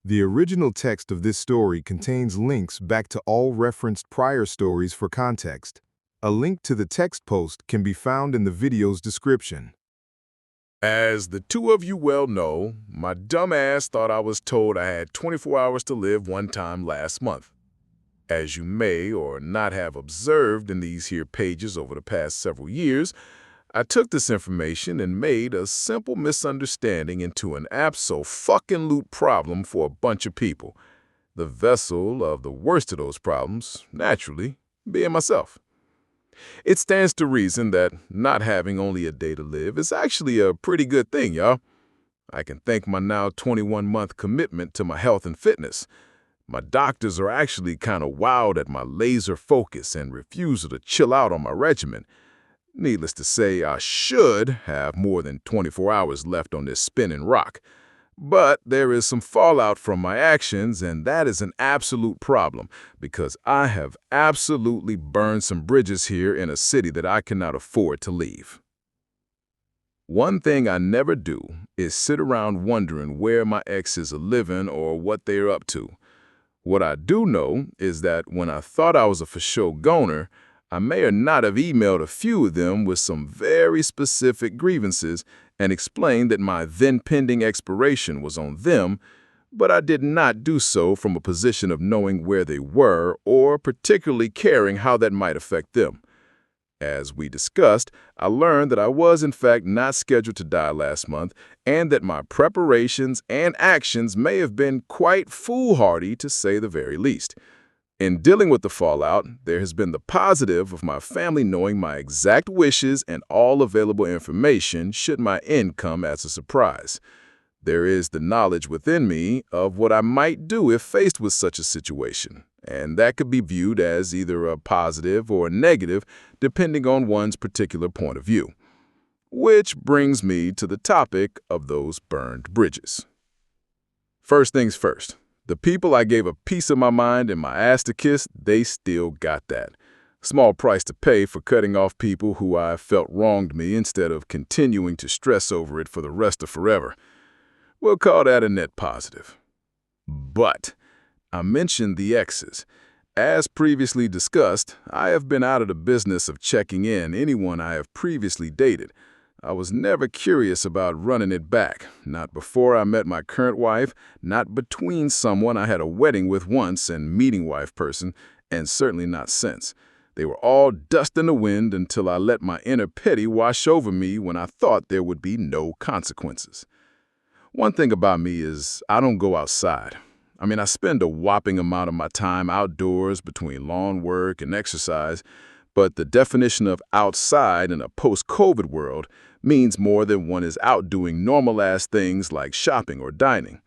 The original text of this story contains links back to all referenced prior stories for context. A link to the text post can be found in the video's description. As the two of you well know, my dumb ass thought I was told I had 24 hours to live one time last month. As you may or not have observed in these here pages over the past several years, I took this information and made a simple misunderstanding into an abso-fucking-lute problem for a bunch of people. The vessel of the worst of those problems, naturally, being myself. It stands to reason that not having only a day to live is actually a pretty good thing, y'all. I can thank my now 21-month commitment to my health and fitness. My doctors are actually kind of wowed at my laser focus and refusal to chill out on my regimen. Needless to say, I should have more than 24 hours left on this spinning rock. But there is some fallout from my actions, and that is an absolute problem because I have absolutely burned some bridges here in a city that I cannot afford to leave. One thing I never do is sit around wondering where my exes are living or what they're up to. What I do know is that when I thought I was a for-sure goner, I may or not have emailed a few of them with some very specific grievances and explained that my then-pending expiration was on them, but I did not do so from a position of knowing where they were or particularly caring how that might affect them. As we discussed, I learned that I was in fact not scheduled to die last month and that my preparations and actions may have been quite foolhardy to say the very least. In dealing with the fallout, there has been the positive of my family knowing my exact wishes and all available information should my end come as a surprise. There is the knowledge within me of what I might do if faced with such a situation, and that could be viewed as either a positive or a negative depending on one's particular point of view. Which brings me to the topic of those burned bridges. First things first. The people I gave a piece of my mind and my ass to kiss, they still got that. Small price to pay for cutting off people who I felt wronged me instead of continuing to stress over it for the rest of forever. We'll call that a net positive. But I mentioned the exes. As previously discussed, I have been out of the business of checking in anyone I have previously dated. I was never curious about running it back, not before I met my current wife, not between someone I had a wedding with once and meeting wife person, and certainly not since. They were all dust in the wind until I let my inner petty wash over me when I thought there would be no consequences. One thing about me is I don't go outside. I spend a whopping amount of my time outdoors between lawn work and exercise, but the definition of outside in a post-COVID world means more than one is out doing normal-ass things like shopping or dining.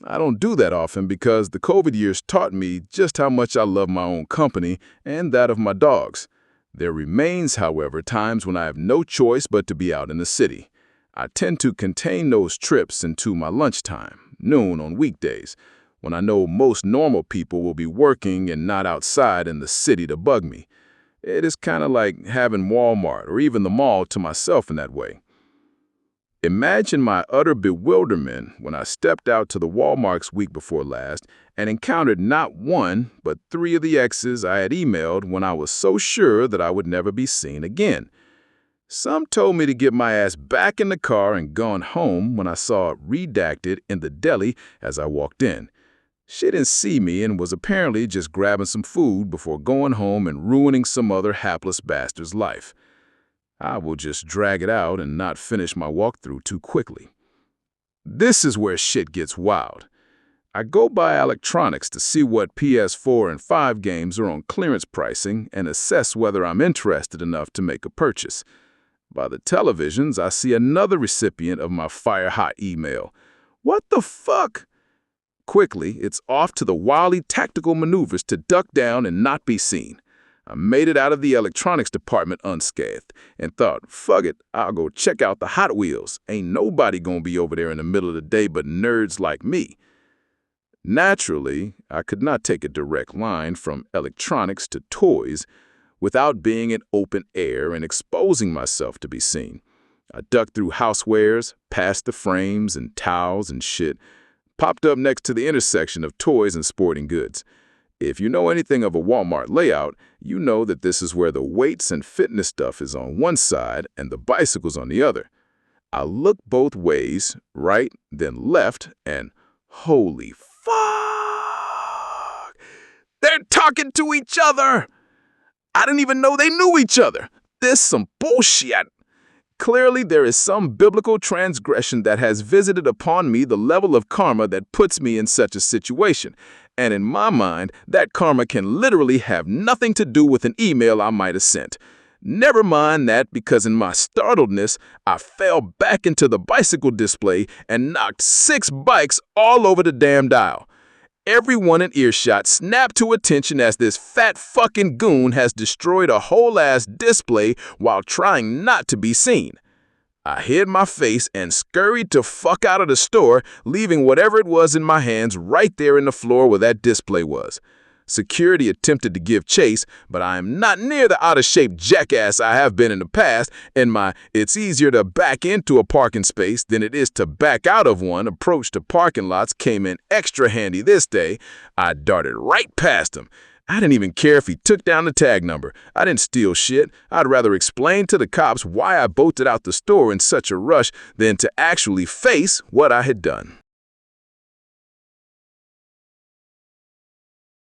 I don't do that often because the COVID years taught me just how much I love my own company and that of my dogs. There remains, however, times when I have no choice but to be out in the city. I tend to contain those trips into my lunchtime, noon on weekdays, when I know most normal people will be working and not outside in the city to bug me. It is kind of like having Walmart or even the mall to myself in that way. Imagine my utter bewilderment when I stepped out to the Walmarts week before last and encountered not one, but 3 of the exes I had emailed when I was so sure that I would never be seen again. Some told me to get my ass back in the car and gone home when I saw it redacted in the deli as I walked in. She didn't see me and was apparently just grabbing some food before going home and ruining some other hapless bastard's life. I will just drag it out and not finish my walkthrough too quickly. This is where shit gets wild. I go by electronics to see what PS4 and 5 games are on clearance pricing and assess whether I'm interested enough to make a purchase. By the televisions, I see another recipient of my fire-hot email. What the fuck? Quickly, it's off to the wily tactical maneuvers to duck down and not be seen. I made it out of the electronics department unscathed and thought, fuck it, I'll go check out the Hot Wheels. Ain't nobody gonna be over there in the middle of the day but nerds like me. Naturally, I could not take a direct line from electronics to toys without being in open air and exposing myself to be seen. I ducked through housewares, past the frames and towels and shit, popped up next to the intersection of toys and sporting goods. If you know anything of a Walmart layout, you know that this is where the weights and fitness stuff is on one side and the bicycles on the other. I looked both ways, right, then left, and holy fuck! They're talking to each other! I didn't even know they knew each other. This some bullshit. Clearly, there is some biblical transgression that has visited upon me the level of karma that puts me in such a situation. And in my mind, that karma can literally have nothing to do with an email I might have sent. Never mind that, because in my startledness, I fell back into the bicycle display and knocked 6 bikes all over the damn dial. Everyone in earshot snapped to attention as this fat fucking goon has destroyed a whole-ass display while trying not to be seen. I hid my face and scurried to fuck out of the store, leaving whatever it was in my hands right there in the floor where that display was. Security attempted to give chase, but I am not near the out-of-shape jackass I have been in the past, and my "it's easier to back into a parking space than it is to back out of one" approach to parking lots came in extra handy this day. I darted right past him. I didn't even care if he took down the tag number. I didn't steal shit. I'd rather explain to the cops why I bolted out the store in such a rush than to actually face what I had done.